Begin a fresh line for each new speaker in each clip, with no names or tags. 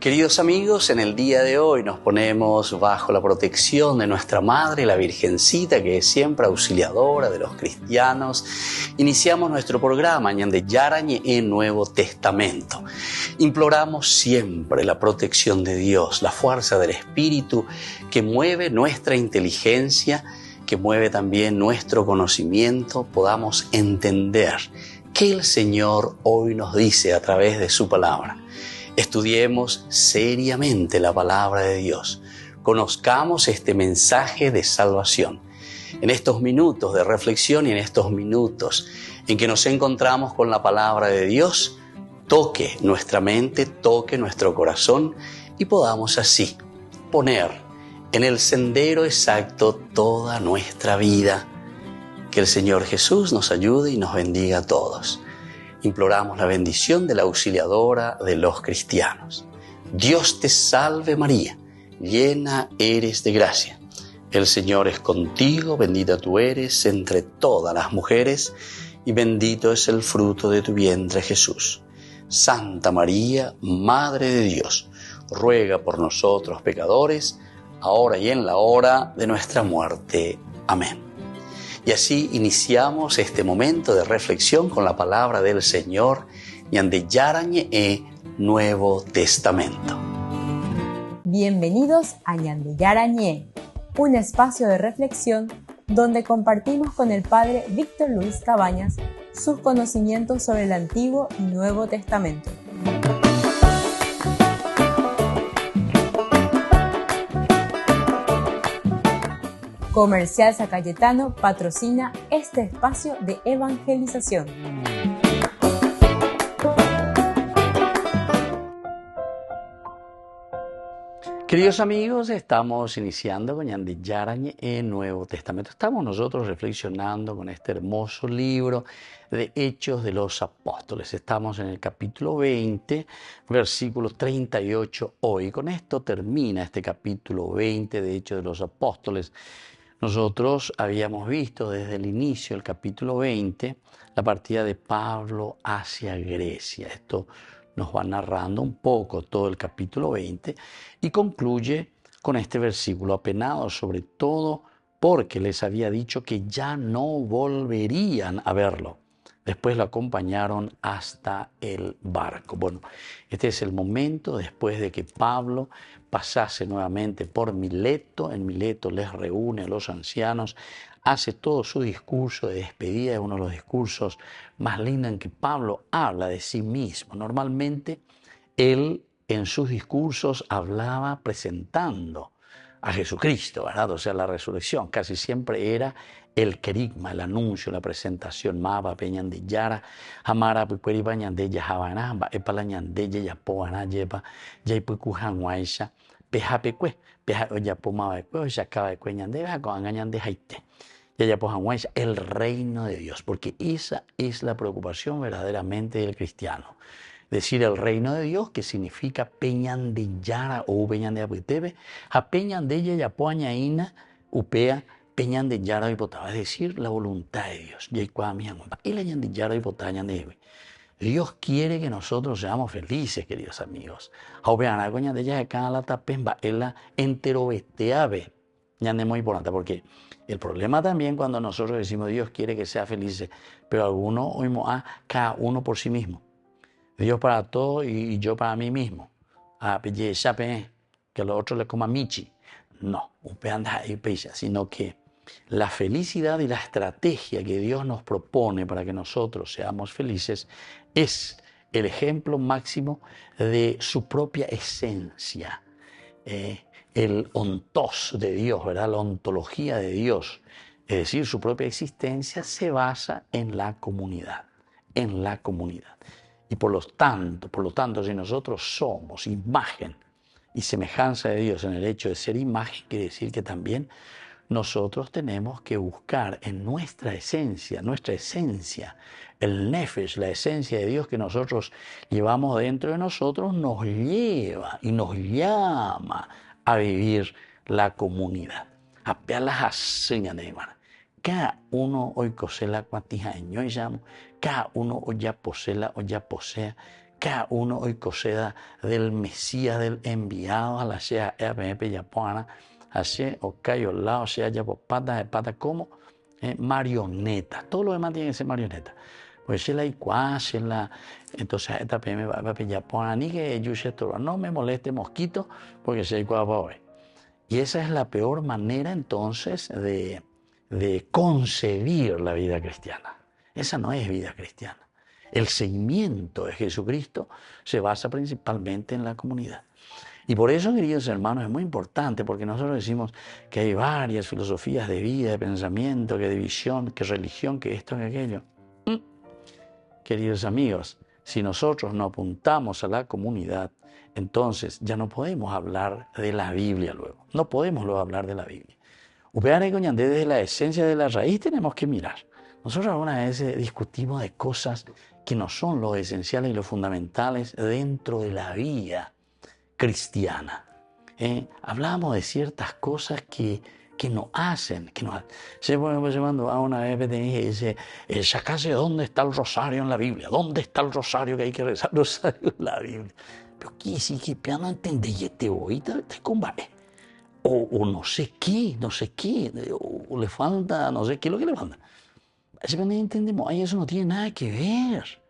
Queridos amigos, en el día de hoy nos ponemos bajo la protección de nuestra Madre, la Virgencita, que es siempre auxiliadora de los cristianos. Iniciamos nuestro programa Ñande Yarañe en Nuevo Testamento. Imploramos siempre la protección de Dios, la fuerza del Espíritu que mueve nuestra inteligencia, que mueve también nuestro conocimiento, podamos entender qué el Señor hoy nos dice a través de su palabra. Estudiemos seriamente la palabra de Dios. Conozcamos este mensaje de salvación. En estos minutos de reflexión y en estos minutos en que nos encontramos con la palabra de Dios, toque nuestra mente, toque nuestro corazón y podamos así poner en el sendero exacto toda nuestra vida. Que el Señor Jesús nos ayude y nos bendiga a todos. Imploramos la bendición de la auxiliadora de los cristianos. Dios te salve María, llena eres de gracia. El Señor es contigo, bendita tú eres entre todas las mujeres y bendito es el fruto de tu vientre Jesús. Santa María, Madre de Dios, ruega por nosotros pecadores, ahora y en la hora de nuestra muerte. Amén. Y así iniciamos este momento de reflexión con la palabra del Señor, Ñande Yarañe Nuevo Testamento.
Bienvenidos a Ñande Yarañe, un espacio de reflexión donde compartimos con el Padre Víctor Luis Cabañas sus conocimientos sobre el Antiguo y Nuevo Testamento. Comercial San Cayetano patrocina este espacio de evangelización.
Queridos amigos, estamos iniciando con Ñande Yarañe en Nuevo Testamento. Estamos nosotros reflexionando con este hermoso libro de Hechos de los Apóstoles. Estamos en el capítulo 20, versículo 38 hoy. Con esto termina este capítulo 20 de Hechos de los Apóstoles. Nosotros habíamos visto desde el inicio del capítulo 20 la partida de Pablo hacia Grecia. Esto nos va narrando un poco todo el capítulo 20 y concluye con este versículo: apenados sobre todo porque les había dicho que ya no volverían a verlo. Después lo acompañaron hasta el barco. Bueno, este es el momento después de que Pablo pasase nuevamente por Mileto. En Mileto les reúne a los ancianos, hace todo su discurso de despedida, es uno de los discursos más lindos en que Pablo habla de sí mismo. Normalmente él en sus discursos hablaba presentando a Jesucristo, ¿verdad? O sea, la resurrección casi siempre era el querigma, el anuncio, la presentación. Maba peñande yara, amara pupueri bañande ya jabanamba, epala ñande ya yapoana lleva, yaipuku hanwaisha, pejapecue, peja oyapo mabecue, oshacaba de ñande, con angañande jaite. El reino de Dios, porque esa es la preocupación verdaderamente del cristiano. Decir el reino de Dios, que significa peñan de yara o peñan de apetebe, a peñan de ella yapoañaína, upea, peñan de yara y potaba, es decir, la voluntad de Dios. Y la ñan de yara y potañan de Dios quiere que nosotros seamos felices, queridos amigos. A coña de ella de cada la tapemba, es la enterobeteave. Ya es muy importante porque el problema también cuando nosotros decimos Dios quiere que sea feliz, pero algunos oímos a cada uno por sí mismo. Dios para todo y yo para mí mismo. Que los otros le coman michi. No, sino que la felicidad y la estrategia que Dios nos propone para que nosotros seamos felices es el ejemplo máximo de su propia esencia. El ontos de Dios, ¿verdad? La ontología de Dios, es decir, su propia existencia se basa en la comunidad, Y por lo tanto, si nosotros somos imagen y semejanza de Dios en el hecho de ser imagen, quiere decir que también nosotros tenemos que buscar en nuestra esencia, el nefesh, la esencia de Dios que nosotros llevamos dentro de nosotros, nos lleva y nos llama a vivir la comunidad. Cada uno hoy cosela cuatija en cada uno hoy ya posea, cada uno hoy coseda del Mesías, del enviado a la sea EPP Yapuana, así o cayo lado, sea ya por patas de pata como marioneta. Todo lo demás tiene que ser marioneta. Pues si la igual, entonces esta PM va a Yapuana, ni que yo no me moleste mosquito, porque se igual para hoy. Y esa es la peor manera entonces de concebir la vida cristiana. Esa no es vida cristiana. El seguimiento de Jesucristo se basa principalmente en la comunidad. Y por eso, queridos hermanos, es muy importante, porque nosotros decimos que hay varias filosofías de vida, de pensamiento, que de visión, que religión, que esto, que aquello. Queridos amigos, si nosotros no apuntamos a la comunidad, entonces ya no podemos hablar de la Biblia luego. No podemos luego hablar de la Biblia. Desde la esencia de la raíz tenemos que mirar. Nosotros algunas veces discutimos de cosas que no son lo esenciales y lo fundamentales dentro de la vida cristiana. Hablamos de ciertas cosas que nos hacen. Se cuando a una vez te dice, sacase dónde está el rosario en la Biblia, dónde está el rosario que hay que rezar el rosario en la Biblia. Pero ¿qué si que no entendí este hoy te combate? O no sé qué, o le falta, no sé qué es lo que le falta. Entendemos, eso no tiene nada que ver.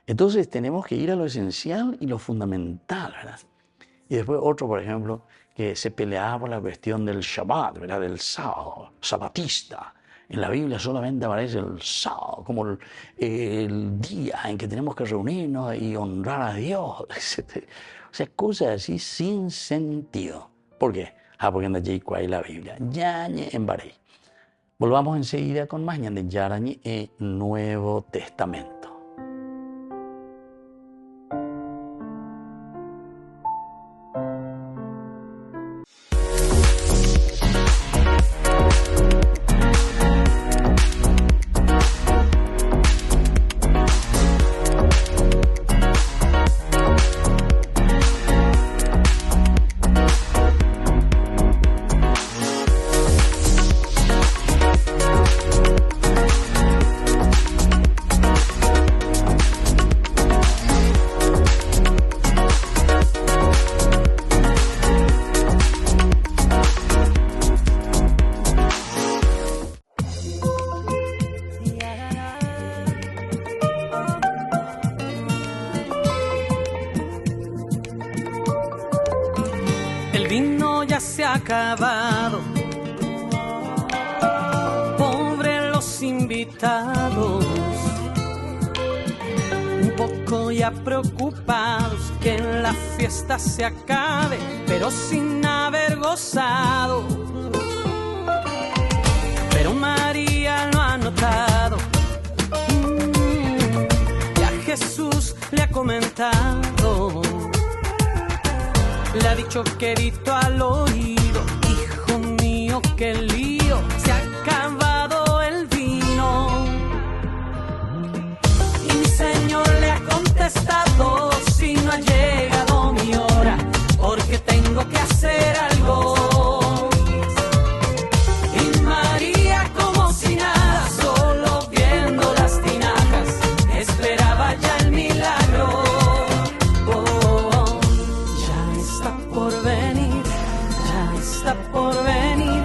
Entonces tenemos que ir a lo esencial y lo fundamental, ¿verdad? Y después otro, por ejemplo, que se peleaba por la cuestión del Shabbat, ¿verdad? Del sábado, sabatista. En la Biblia solamente aparece el sábado como el día en que tenemos que reunirnos y honrar a Dios, etc. O sea, cosas así sin sentido. ¿Por qué? Porque anda allí hay la Biblia. Yañe en Barey. Volvamos enseguida con más de Yarañi en Nuevo Testamento.
Acabado, pobre los invitados, un poco ya preocupados que la fiesta se acabe, pero sin haber gozado. Pero María lo ha notado, ya Jesús le ha comentado, le ha dicho quedito al oído, hijo mío, qué lío, se ha acabado el vino. Y mi Señor le ha contestado, si no ha llegado mi hora, porque tengo que hacer algo. Y María, como si nada, solo viendo las tinajas, esperaba ya el milagro. Por venir,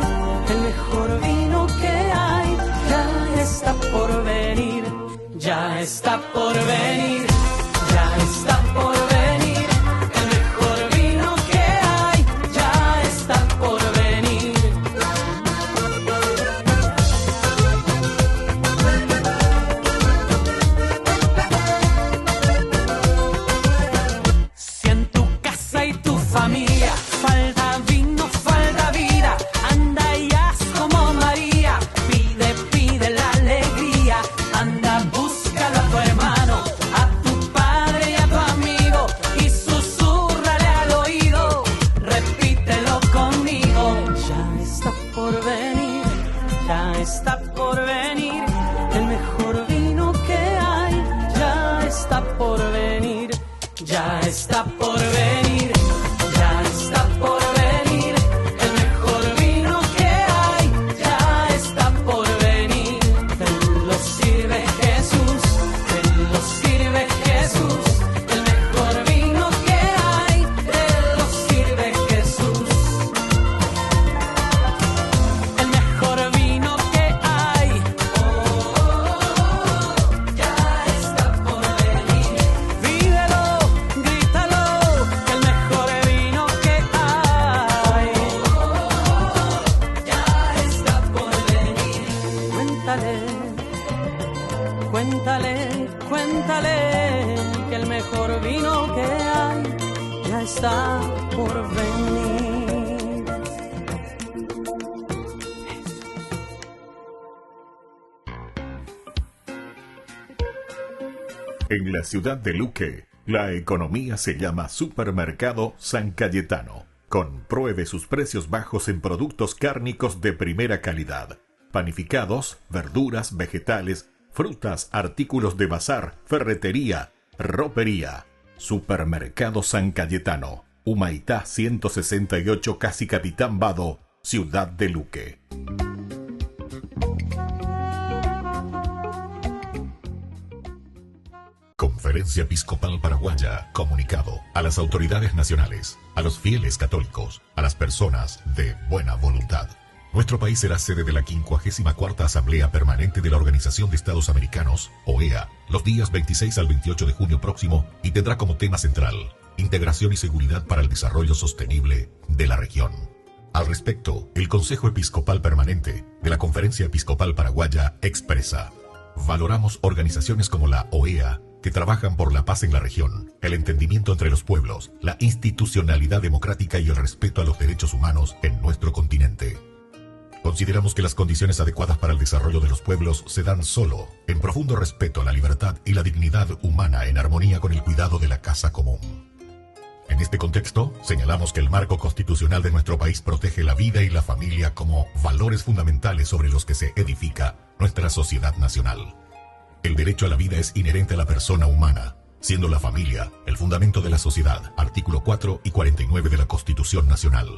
el mejor vino que hay, ya está por venir, ya está por venir, ya está por venir, el mejor vino que hay, ya está por venir. Si en tu casa y tu familia falta vino, falta vida, anda y haz como María, pide la alegría, anda, búscalo a tu hermano, a tu padre y a tu amigo, y susúrrale al oído, repítelo conmigo. Ya está por venir, ya está por venir, el mejor vino que hay, ya está por venir, ya está por venir, ya está por venir. está por venir.
En la ciudad de Luque, la economía se llama Supermercado San Cayetano. Compruebe sus precios bajos en productos cárnicos de primera calidad. Panificados, verduras, vegetales, frutas, artículos de bazar, ferretería, ropería. Supermercado San Cayetano, Humaitá 168, Casi Capitán Vado, ciudad de Luque. Conferencia Episcopal Paraguaya, comunicado a las autoridades nacionales, a los fieles católicos, a las personas de buena voluntad. Nuestro país será sede de la 54ª Asamblea Permanente de la Organización de Estados Americanos, OEA, los días 26 al 28 de junio próximo y tendrá como tema central integración y seguridad para el desarrollo sostenible de la región. Al respecto, el Consejo Episcopal Permanente de la Conferencia Episcopal Paraguaya expresa: valoramos organizaciones como la OEA, que trabajan por la paz en la región, el entendimiento entre los pueblos, la institucionalidad democrática y el respeto a los derechos humanos en nuestro continente. Consideramos que las condiciones adecuadas para el desarrollo de los pueblos se dan solo en profundo respeto a la libertad y la dignidad humana en armonía con el cuidado de la casa común. En este contexto, señalamos que el marco constitucional de nuestro país protege la vida y la familia como valores fundamentales sobre los que se edifica nuestra sociedad nacional. El derecho a la vida es inherente a la persona humana, siendo la familia el fundamento de la sociedad, artículo 4 y 49 de la Constitución Nacional.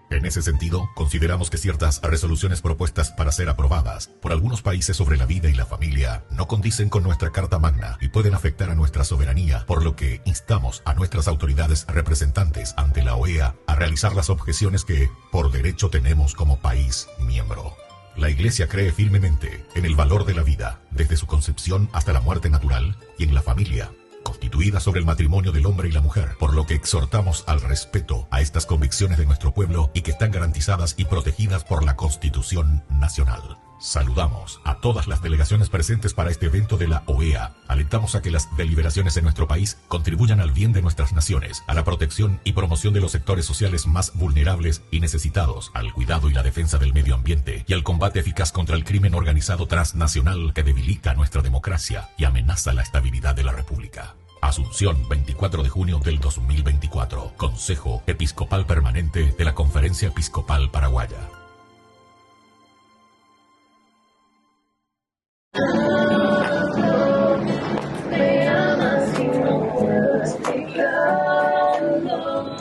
En ese sentido, consideramos que ciertas resoluciones propuestas para ser aprobadas por algunos países sobre la vida y la familia no condicen con nuestra Carta Magna y pueden afectar a nuestra soberanía, por lo que instamos a nuestras autoridades representantes ante la OEA a realizar las objeciones que, por derecho, tenemos como país miembro. La Iglesia cree firmemente en el valor de la vida, desde su concepción hasta la muerte natural, y en la familia, constituida sobre el matrimonio del hombre y la mujer, por lo que exhortamos al respeto a estas convicciones de nuestro pueblo y que están garantizadas y protegidas por la Constitución Nacional. Saludamos a todas las delegaciones presentes para este evento de la OEA. Alentamos a que las deliberaciones en nuestro país contribuyan al bien de nuestras naciones, a la protección y promoción de los sectores sociales más vulnerables y necesitados, al cuidado y la defensa del medio ambiente y al combate eficaz contra el crimen organizado transnacional que debilita nuestra democracia y amenaza la estabilidad de la República. Asunción, 24 de junio del 2024. Consejo Episcopal Permanente de la Conferencia Episcopal Paraguaya.
Me amas y no puedo explicarlo.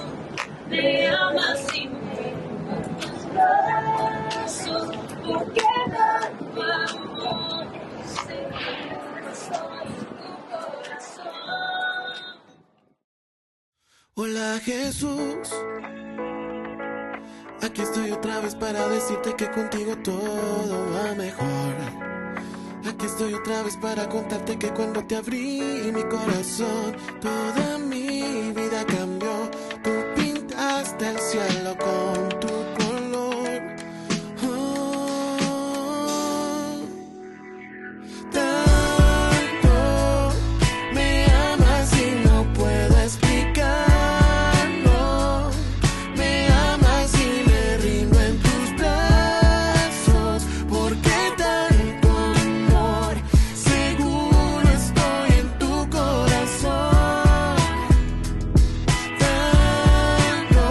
Me amas y me tus brazos. ¿Por qué tanto amor? Seguro soy tu corazón.
Hola Jesús, aquí estoy otra vez para decirte que contigo todo va mejor. Aquí estoy otra vez para contarte que cuando te abrí mi corazón, toda mi vida cambió. Tú pintaste el cielo con tu color. Tanto me amas y no puedo explicarlo. Me amas y me rindo en tus brazos. ¿Por qué tanto amor? Seguro estoy en tu corazón. Tanto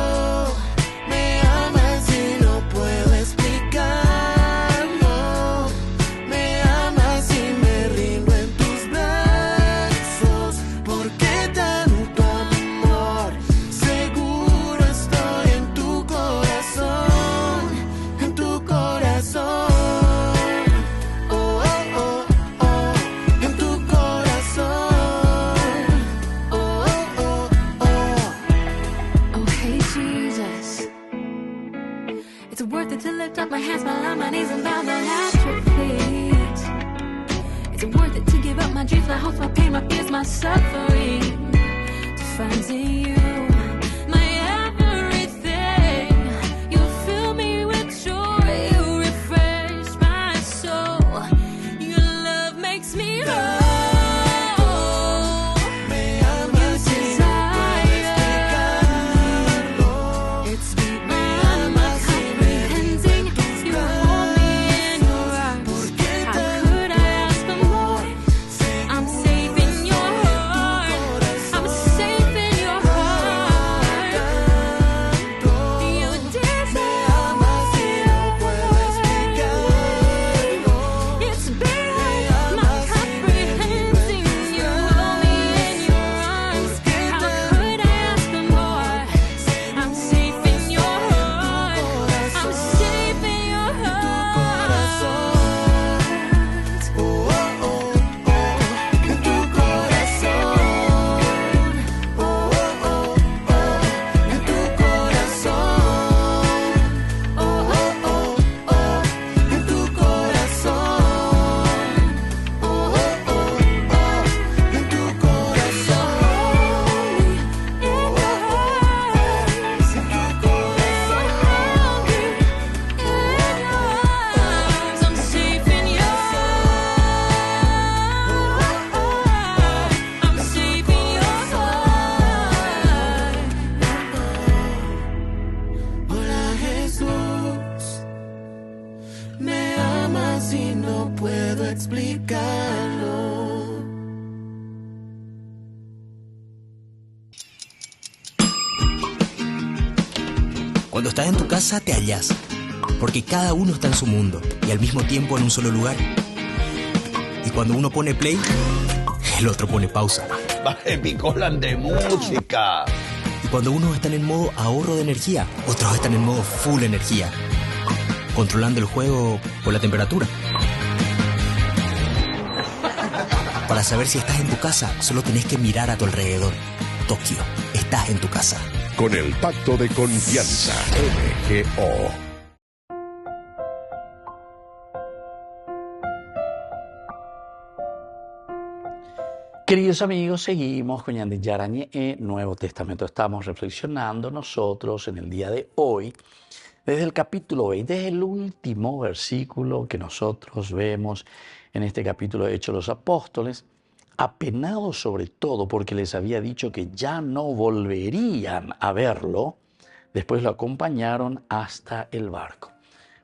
me amas y no puedo explicarlo. Me amas y me rindo en tus brazos. ¿Por qué tanto amor? Seguro estoy en tu corazón. En tu corazón. Oh, oh, oh, oh. En tu corazón. Oh, oh, oh, oh.
Oh, hey, Jesus. It's worth it to lift up my hands, fall on my knees and bow down at your feet. It's worth it to give up my dreams, my hopes, my pain, my fears, my suffering. To find in you my everything. You fill me with joy, you refresh my soul. Your love makes me whole.
Me amas y no puedo explicarlo.
Cuando estás en tu casa te hallas, porque cada uno está en su mundo y al mismo tiempo en un solo lugar. Y cuando uno pone play, el otro pone pausa.
Baje picolan de música.
Y cuando unos están en modo ahorro de energía, otros están en modo full energía, controlando el juego por la temperatura. Para saber si estás en tu casa, solo tenés que mirar a tu alrededor. Tokio, estás en tu casa.
Con el Pacto de Confianza, MGO.
Queridos amigos, seguimos con Ñandi Yarañe en Nuevo Testamento. Estamos reflexionando nosotros en el día de hoy desde el capítulo 20, desde el último versículo que nosotros vemos en este capítulo de Hechos de los Apóstoles, apenados sobre todo porque les había dicho que ya no volverían a verlo. Después lo acompañaron hasta el barco.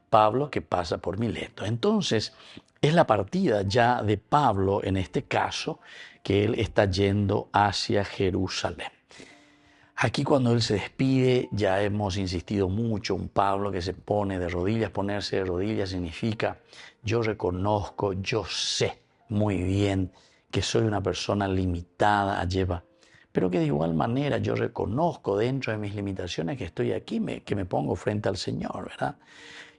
Pablo que pasa por Mileto. Entonces, es la partida ya de Pablo en este caso, que él está yendo hacia Jerusalén. Aquí cuando él se despide, ya hemos insistido mucho, un Pablo que se pone de rodillas. Ponerse de rodillas significa yo reconozco, yo sé muy bien que soy una persona limitada, lleva, pero que de igual manera yo reconozco dentro de mis limitaciones que estoy aquí, que me pongo frente al Señor, ¿verdad?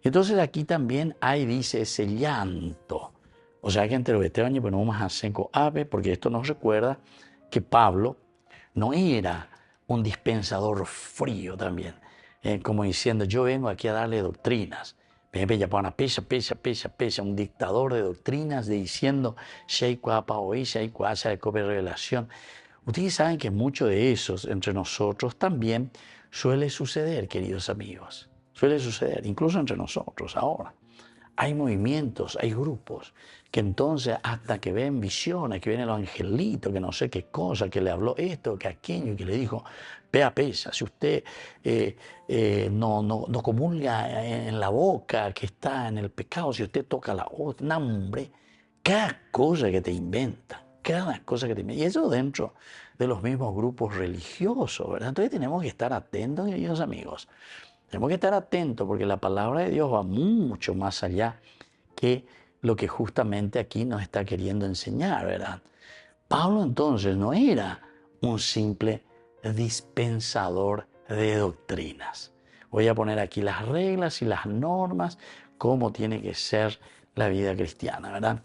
Entonces aquí también hay, dice, ese llanto. O sea que entre los veteranos, pues no vamos a hacer ave, porque esto nos recuerda que Pablo no era un dispensador frío también, como diciendo, yo vengo aquí a darle doctrinas. Un dictador de doctrinas, diciendo, revelación. Ustedes saben que mucho de esos entre nosotros también suele suceder, queridos amigos. Suele suceder, incluso entre nosotros ahora. Hay movimientos, hay grupos que entonces hasta que ven visiones, que viene el angelito, que no sé qué cosa, que le habló esto, que aquello, que le dijo, vea pesa, si usted no comulga en la boca, que está en el pecado, si usted toca la otra, hombre, cada cosa que te inventa, cada cosa que te inventa. Y eso dentro de los mismos grupos religiosos, ¿verdad? Entonces tenemos que estar atentos, queridos amigos. Tenemos que estar atentos porque la palabra de Dios va mucho más allá que lo que justamente aquí nos está queriendo enseñar, ¿verdad? Pablo entonces no era un simple dispensador de doctrinas. Voy a poner aquí las reglas y las normas, cómo tiene que ser la vida cristiana, ¿verdad?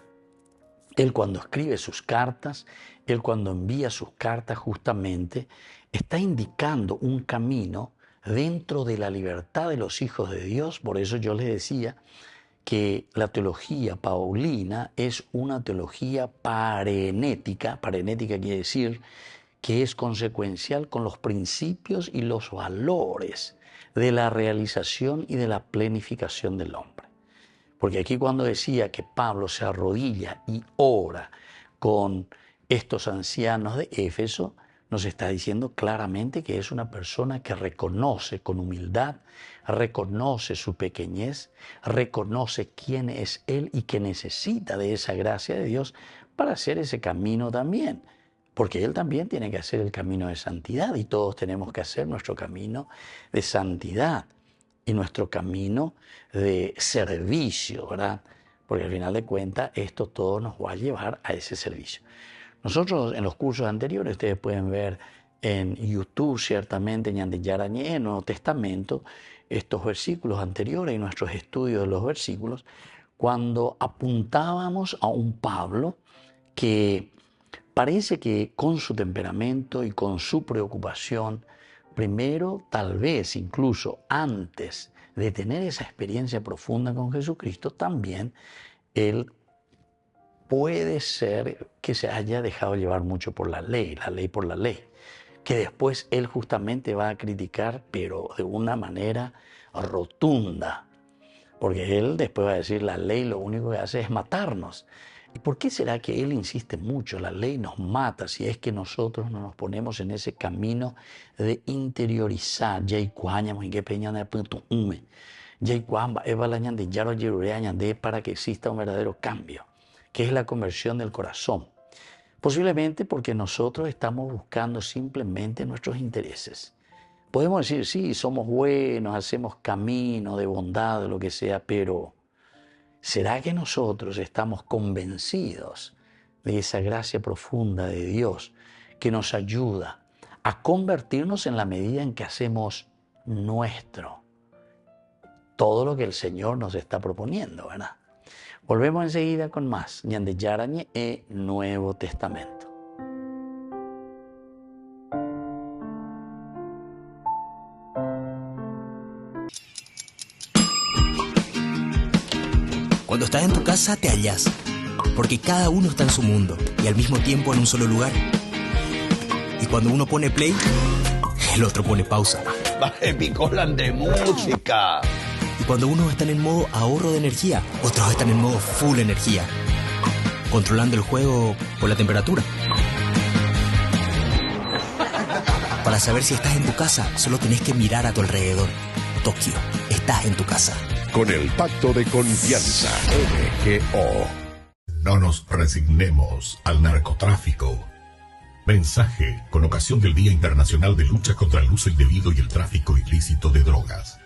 Él cuando escribe sus cartas, él cuando envía sus cartas justamente, está indicando un camino dentro de la libertad de los hijos de Dios. Por eso yo les decía que la teología paulina es una teología parenética. Parenética quiere decir que es consecuencial con los principios y los valores de la realización y de la plenificación del hombre. Porque aquí cuando decía que Pablo se arrodilla y ora con estos ancianos de Éfeso, nos está diciendo claramente que es una persona que reconoce con humildad, reconoce su pequeñez, reconoce quién es él y que necesita de esa gracia de Dios para hacer ese camino también. Porque él también tiene que hacer el camino de santidad y todos tenemos que hacer nuestro camino de santidad y nuestro camino de servicio, ¿verdad? Porque al final de cuentas esto todo nos va a llevar a ese servicio. Nosotros en los cursos anteriores, ustedes pueden ver en YouTube ciertamente, Ñandi Yarañe, en Nuevo Testamento, estos versículos anteriores y nuestros estudios de los versículos, cuando apuntábamos a un Pablo que parece que con su temperamento y con su preocupación, primero, tal vez incluso antes de tener esa experiencia profunda con Jesucristo, también él puede ser que se haya dejado llevar mucho por la ley por la ley, que después él justamente va a criticar, pero de una manera rotunda, porque él después va a decir, la ley lo único que hace es matarnos. ¿Y por qué será que él insiste mucho? La ley nos mata si es que nosotros no nos ponemos en ese camino de interiorizar. Para que exista un verdadero cambio, que es la conversión del corazón. Posiblemente porque nosotros estamos buscando simplemente nuestros intereses. Podemos decir, sí, somos buenos, hacemos camino de bondad, lo que sea, pero ¿será que nosotros estamos convencidos de esa gracia profunda de Dios que nos ayuda a convertirnos en la medida en que hacemos nuestro todo lo que el Señor nos está proponiendo, ¿verdad? Volvemos enseguida con más Ñande Yarañe e Nuevo Testamento.
Cuando estás en tu casa te hallas, porque cada uno está en su mundo y al mismo tiempo en un solo lugar. Y cuando uno pone play, el otro pone pausa.
Baje Picolan de música.
Y cuando unos están en modo ahorro de energía, otros están en modo full energía, controlando el juego por la temperatura. Para saber si estás en tu casa, solo tenés que mirar a tu alrededor. Tokio, estás en tu casa.
Con el pacto de confianza MGO.
No nos resignemos al narcotráfico. Mensaje con ocasión del Día Internacional de Lucha contra el Uso Indebido y el Tráfico Ilícito de Drogas.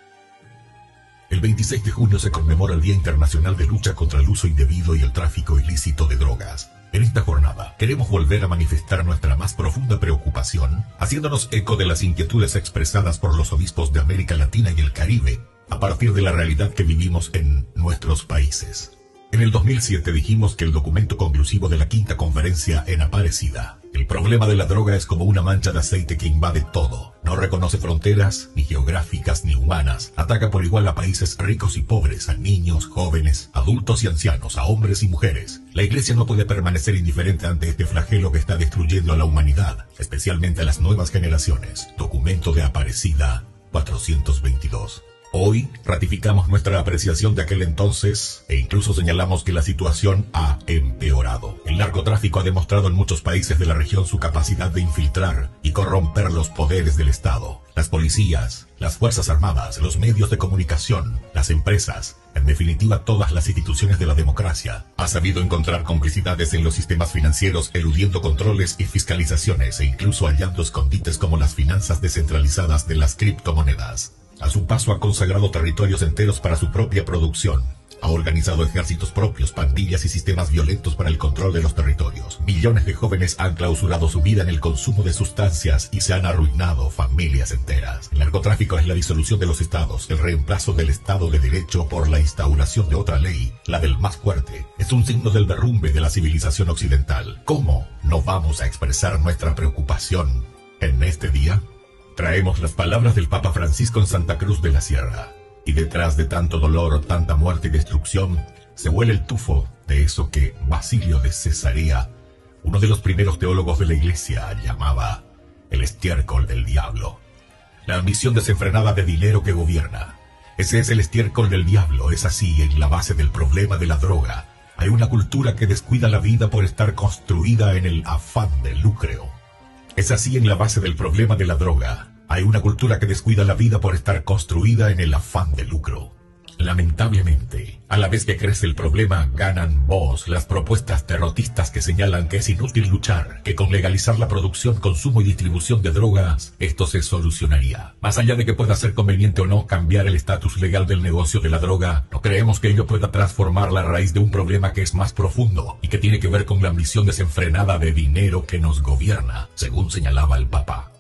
El 26 de junio se conmemora el Día Internacional de Lucha contra el Uso Indebido y el Tráfico Ilícito de Drogas. En esta jornada queremos volver a manifestar nuestra más profunda preocupación, haciéndonos eco de las inquietudes expresadas por los obispos de América Latina y el Caribe, a partir de la realidad que vivimos en nuestros países. En el 2007 dijimos que el documento conclusivo de la quinta conferencia en Aparecida, el problema de la droga es como una mancha de aceite que invade todo, no reconoce fronteras, ni geográficas ni humanas, ataca por igual a países ricos y pobres, a niños, jóvenes, adultos y ancianos, a hombres y mujeres. La Iglesia no puede permanecer indiferente ante este flagelo que está destruyendo a la humanidad, especialmente a las nuevas generaciones. Documento de Aparecida 422. Hoy ratificamos nuestra apreciación de aquel entonces e incluso señalamos que la situación ha empeorado. El narcotráfico ha demostrado en muchos países de la región su capacidad de infiltrar y corromper los poderes del Estado. Las policías, las fuerzas armadas, los medios de comunicación, las empresas, en definitiva todas las instituciones de la democracia, ha sabido encontrar complicidades en los sistemas financieros, eludiendo controles y fiscalizaciones e incluso hallando escondites como las finanzas descentralizadas de las criptomonedas. A su paso ha consagrado territorios enteros para su propia producción. Ha organizado ejércitos propios, pandillas y sistemas violentos para el control de los territorios. Millones de jóvenes han clausurado su vida en el consumo de sustancias y se han arruinado familias enteras. El narcotráfico es la disolución de los estados, el reemplazo del Estado de Derecho por la instauración de otra ley, la del más fuerte. Es un signo del derrumbe de la civilización occidental. ¿Cómo no vamos a expresar nuestra preocupación en este día? Traemos las palabras del Papa Francisco en Santa Cruz de la Sierra. Y detrás de tanto dolor, tanta muerte y destrucción, se huele el tufo de eso que Basilio de Cesarea, uno de los primeros teólogos de la Iglesia, llamaba el estiércol del diablo. La ambición desenfrenada de dinero que gobierna. Ese es el estiércol del diablo, es así en la base del problema de la droga. Hay una cultura que descuida la vida por estar construida en el afán del lucro. Es así en la base del problema de la droga. Hay una cultura que descuida la vida por estar construida en el afán de lucro. Lamentablemente, a la vez que crece el problema, ganan voz las propuestas derrotistas que señalan que es inútil luchar, que con legalizar la producción, consumo y distribución de drogas, esto se solucionaría. Más allá de que pueda ser conveniente o no cambiar el estatus legal del negocio de la droga, no creemos que ello pueda transformar la raíz de un problema que es más profundo y que tiene que ver con la ambición desenfrenada de dinero que nos gobierna, según señalaba el Papa.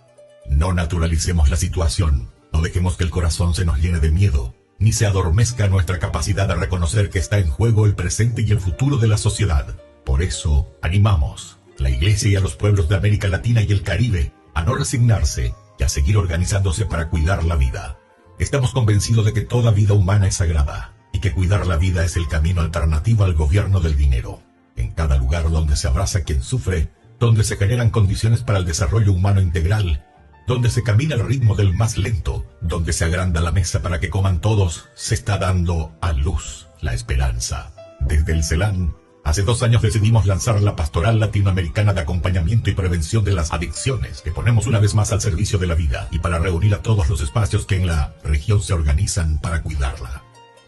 No naturalicemos la situación, no dejemos que el corazón se nos llene de miedo, ni se adormezca nuestra capacidad de reconocer que está en juego el presente y el futuro de la sociedad. Por eso, animamos a la Iglesia y a los pueblos de América Latina y el Caribe a no resignarse y a seguir organizándose para cuidar la vida. Estamos convencidos de que toda vida humana es sagrada y que cuidar la vida es el camino alternativo al gobierno del dinero. En cada lugar donde se abraza a quien sufre, donde se generan condiciones para el desarrollo humano integral, donde se camina al ritmo del más lento, donde se agranda la mesa para que coman todos, se está dando a luz la esperanza. Desde el CELAN, hace 2 años decidimos lanzar la Pastoral Latinoamericana de Acompañamiento y Prevención de las Adicciones, que ponemos una vez más al servicio de la vida y para reunir a todos los espacios que en la región se organizan para cuidarla.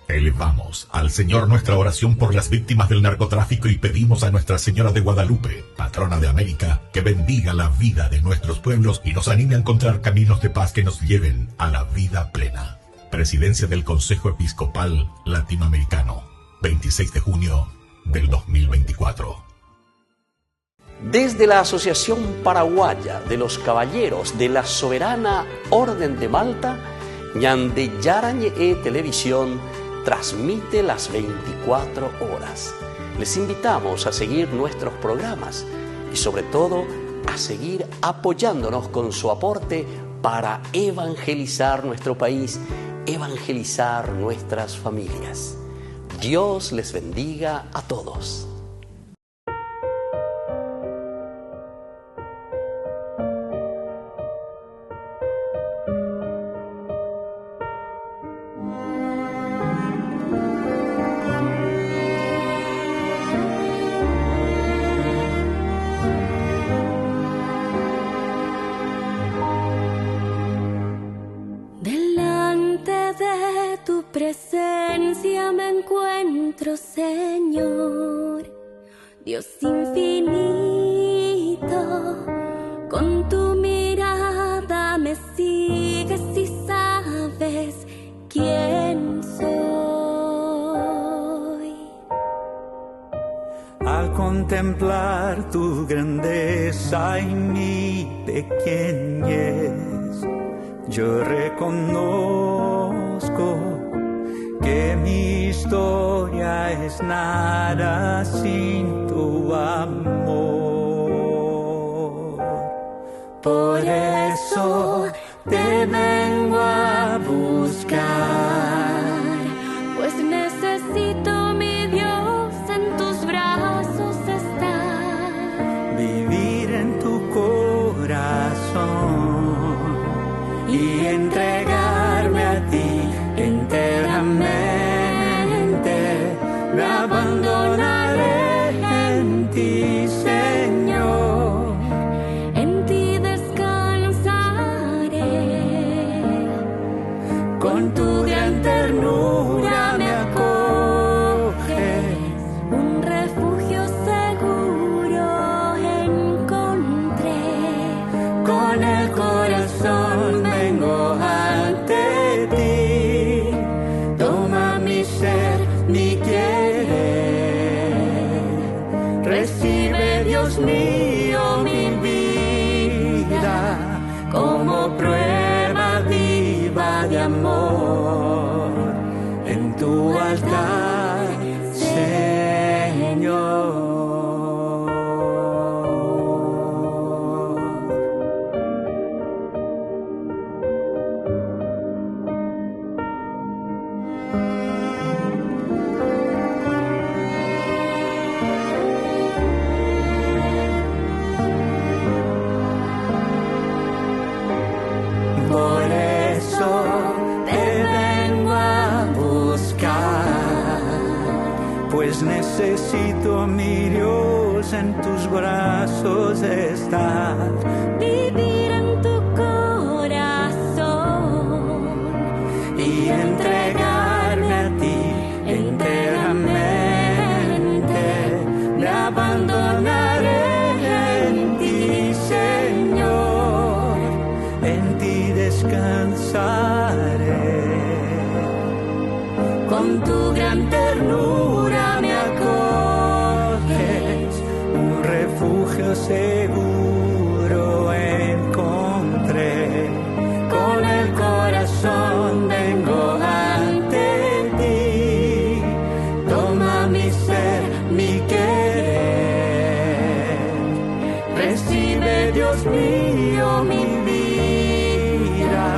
Elevamos al Señor nuestra oración por las víctimas del narcotráfico y pedimos a Nuestra Señora de Guadalupe, patrona de América, que bendiga la vida de nuestros pueblos y nos anime a encontrar caminos de paz que nos lleven a la vida plena. Presidencia del Consejo Episcopal Latinoamericano, 26 de junio del 2024.
Desde la Asociación Paraguaya de los Caballeros de la Soberana Orden de Malta, Ñande Yarañe Televisión transmite las 24 horas. Les invitamos a seguir nuestros programas y sobre todo a seguir apoyándonos con su aporte para evangelizar nuestro país, evangelizar nuestras familias. Dios les bendiga a todos.
Presencia me encuentro, Señor, Dios infinito, con tu mirada me sigues y sabes quién soy.
Al contemplar tu grandeza y mi pequeñez, yo reconozco que mi historia es nada sin tu amor. Por eso te vengo a buscar,
pues necesito, mi Dios, en tus brazos estar,
vivir en tu corazón y entregarme a ti enteramente. Me abandonaré en ti, Señor,
en ti descansaré,
con tu gran ternura me acoges,
un refugio seguro encontré,
con el corazón vengo ante ti, toma mi ser, mi querer, recibe, Dios mío, mi vida como prueba viva de amor en tu altar, Señor. Por eso te vengo a buscar, pues necesito, mi Dios, en tus brazos estar,
vivir en tu corazón
y entregarme a ti enteramente. Me abandonaré en ti, Señor, en ti descansaré, con tu gran ternura me acoges, un refugio seguro encontré, con el corazón vengo ante ti, toma mi ser, mi querer, recibe, Dios mío, mi vida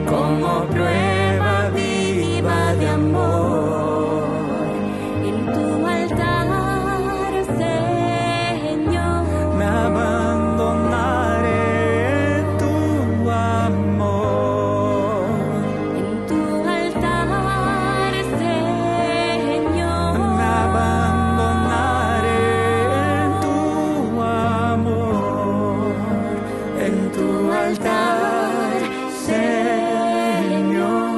como prueba viva de amor
en tu altar, Señor.
me abandonaré en tu amor,
En tu altar, Señor.
me abandonaré en tu amor, en tu altar, Señor.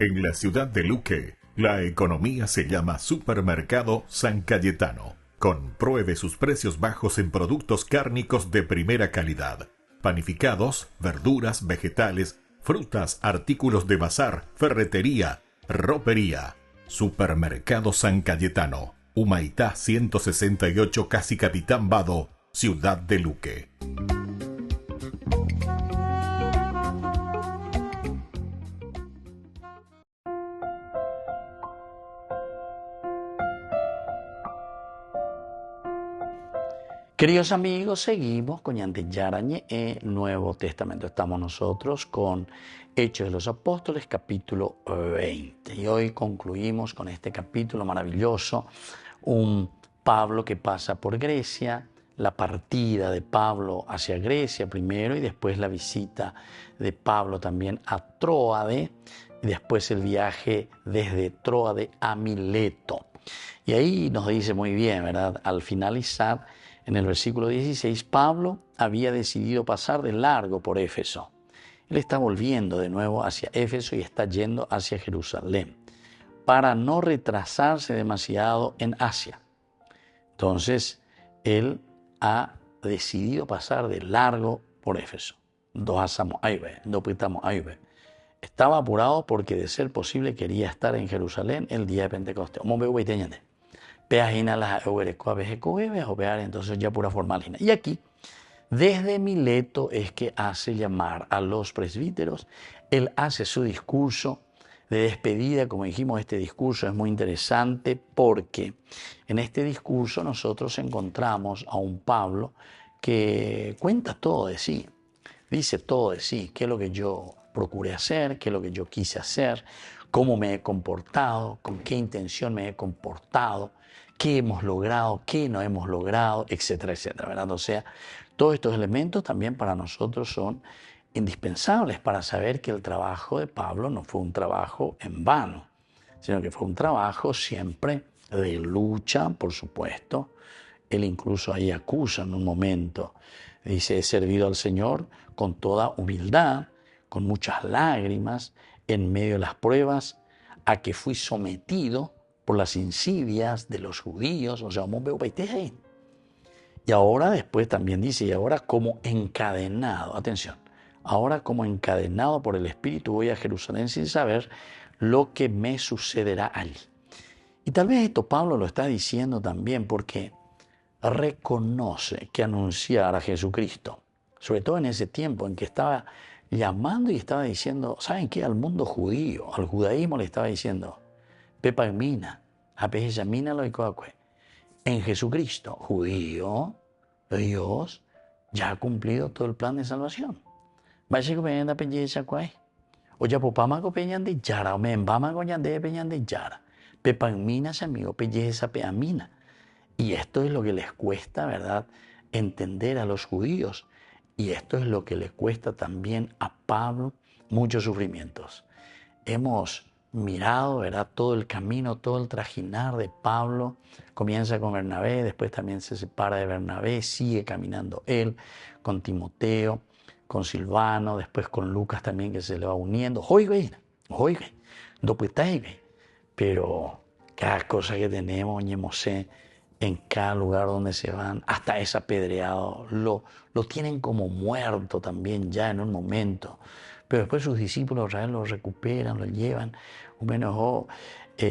En la ciudad de Luque, la economía se llama Supermercado San Cayetano. Compruebe sus precios bajos en productos cárnicos de primera calidad. Panificados, verduras, vegetales, frutas, artículos de bazar, ferretería, ropería. Supermercado San Cayetano, Humaitá 168, Casi Capitán Vado, ciudad de Luque.
Queridos amigos, seguimos con Ñande Yarañe en Nuevo Testamento. Estamos nosotros con Hechos de los Apóstoles, capítulo 20. Y hoy concluimos con este capítulo maravilloso, un Pablo que pasa por Grecia, la partida de Pablo hacia Grecia primero y después la visita de Pablo también a Tróade y después el viaje desde Tróade a Mileto. Y ahí nos dice muy bien, ¿verdad? Al finalizar, en el versículo 16, Pablo había decidido pasar de largo por Éfeso. Él está volviendo de nuevo hacia Éfeso y está yendo hacia Jerusalén para no retrasarse demasiado en Asia. Entonces, él ha decidido pasar de largo por Éfeso. Estaba apurado porque, de ser posible, quería estar en Jerusalén el día de Pentecostés. Entonces ya pura formalina. Y aquí, desde Mileto es que hace llamar a los presbíteros. Él hace su discurso de despedida. Como dijimos, este discurso es muy interesante porque en este discurso nosotros encontramos a un Pablo que cuenta todo de sí. Dice todo de sí, qué es lo que yo procuré hacer, qué es lo que yo quise hacer, cómo me he comportado, con qué intención me he comportado, qué hemos logrado, qué no hemos logrado, etcétera, etcétera, ¿verdad? O sea, todos estos elementos también para nosotros son indispensables para saber que el trabajo de Pablo no fue un trabajo en vano, sino que fue un trabajo siempre de lucha, por supuesto. Él incluso ahí acusa en un momento, dice, he servido al Señor con toda humildad, con muchas lágrimas, en medio de las pruebas, a que fui sometido por las insidias de los judíos, o sea, y ahora después también dice, y ahora como encadenado, atención, ahora como encadenado por el Espíritu voy a Jerusalén sin saber lo que me sucederá allí. Y tal vez esto Pablo lo está diciendo también porque reconoce que anunciar a Jesucristo, sobre todo en ese tiempo en que estaba llamando y estaba diciendo, ¿saben qué? Al mundo judío, al judaísmo le estaba diciendo, Pepa Mina, Apejamina lo icocue. En Jesucristo, judío, Dios ya ha cumplido todo el plan de salvación. Vaya que peñan da peñecha cuay. O ya popama ko peñan de yara, o me embama ko de peñan de yara. Pepa Mina se amigo peñeza peamina. Y esto es lo que les cuesta, ¿verdad?, entender a los judíos. Y esto es lo que le cuesta también a Pablo, muchos sufrimientos. Hemos mirado, ¿verdad?, todo el camino, todo el trajinar de Pablo. Comienza con Bernabé, después también se separa de Bernabé, sigue caminando él con Timoteo, con Silvano, después con Lucas también que se le va uniendo. Pero cada cosa que tenemos, ñemosé, en cada lugar donde se van, hasta es apedreado, lo tienen como muerto también ya en un momento. Pero después sus discípulos Israel lo recuperan, lo llevan.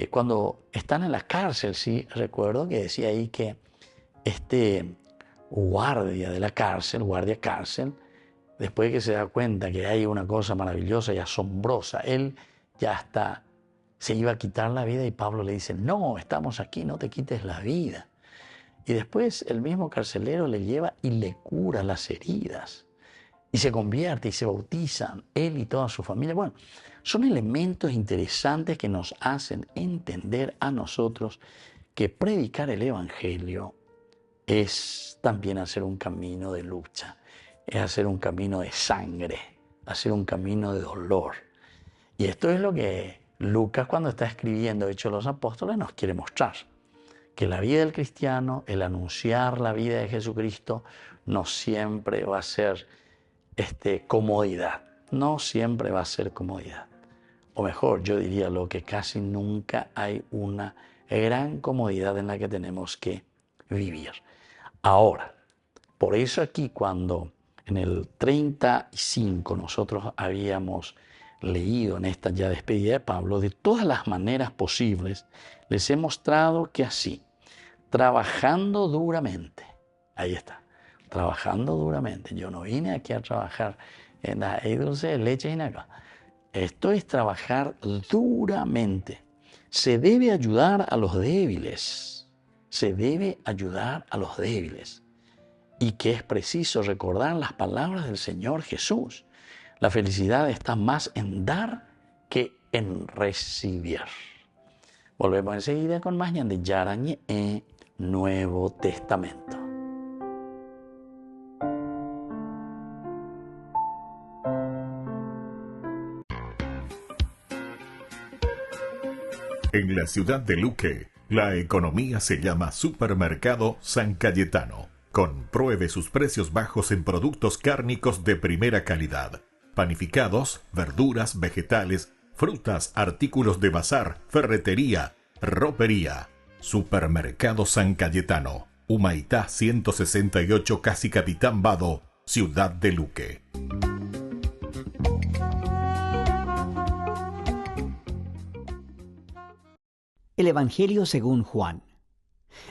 Cuando están en la cárcel, sí, recuerdo que decía ahí que este guardia de la cárcel, después de que se da cuenta que hay una cosa maravillosa y asombrosa, él ya hasta se iba a quitar la vida y Pablo le dice, no, estamos aquí, no te quites la vida. Y después el mismo carcelero le lleva y le cura las heridas. Y se convierte y se bautizan él y toda su familia. Bueno, son elementos interesantes que nos hacen entender a nosotros que predicar el Evangelio es también hacer un camino de lucha, es hacer un camino de sangre, hacer un camino de dolor. Y esto es lo que Lucas, cuando está escribiendo Hechos de los Apóstoles, nos quiere mostrar. Que la vida del cristiano, el anunciar la vida de Jesucristo, no siempre va a ser comodidad. No siempre va a ser comodidad. o mejor, yo diría lo que casi nunca hay una gran comodidad en la que tenemos que vivir. Ahora, por eso aquí cuando en el 35 nosotros habíamos leído en esta ya despedida de Pablo, de todas las maneras posibles, les he mostrado que así, trabajando duramente, ahí está, trabajando duramente. Yo no vine aquí a trabajar en la dulce de leche y nada. Esto es trabajar duramente. Se debe ayudar a los débiles. Se debe ayudar a los débiles. Y que es preciso recordar las palabras del Señor Jesús. La felicidad está más en dar que en recibir. Volvemos enseguida con más de Yarañe en Nuevo Testamento.
En la ciudad de Luque, la economía se llama Supermercado San Cayetano. Compruebe sus precios bajos en productos cárnicos de primera calidad. Panificados, verduras, vegetales, frutas, artículos de bazar, ferretería, ropería. Supermercado San Cayetano, Humaitá 168, Casi Capitán Vado, ciudad de Luque.
El Evangelio según Juan.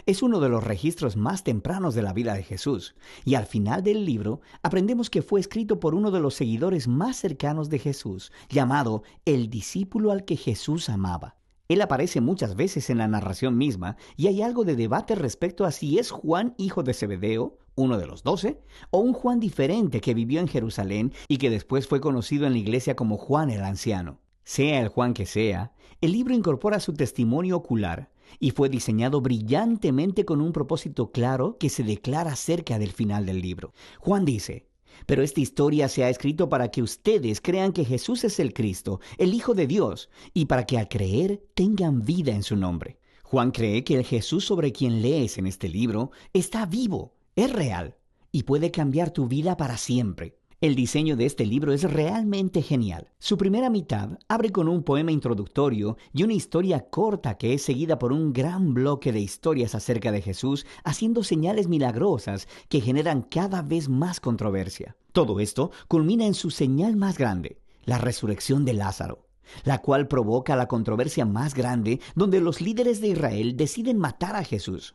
Es uno de los registros más tempranos de la vida de Jesús, y al final del libro aprendemos que fue escrito por uno de los seguidores más cercanos de Jesús, llamado el discípulo al que Jesús amaba. Él aparece muchas veces en la narración misma, y hay algo de debate respecto a si es Juan, hijo de Zebedeo, uno de los 12, o un Juan diferente que vivió en Jerusalén y que después fue conocido en la iglesia como Juan el Anciano. Sea el Juan que sea, el libro incorpora su testimonio ocular y fue diseñado brillantemente con un propósito claro que se declara cerca del final del libro. Juan dice: pero esta historia se ha escrito para que ustedes crean que Jesús es el Cristo, el Hijo de Dios, y para que al creer tengan vida en su nombre. Juan cree que el Jesús sobre quien lees en este libro está vivo, es real y puede cambiar tu vida para siempre. El diseño de este libro es realmente genial. Su primera mitad abre con un poema introductorio y una historia corta que es seguida por un gran bloque de historias acerca de Jesús, haciendo señales milagrosas que generan cada vez más controversia. Todo esto culmina en su señal más grande, la resurrección de Lázaro, la cual provoca la controversia más grande, donde los líderes de Israel deciden matar a Jesús.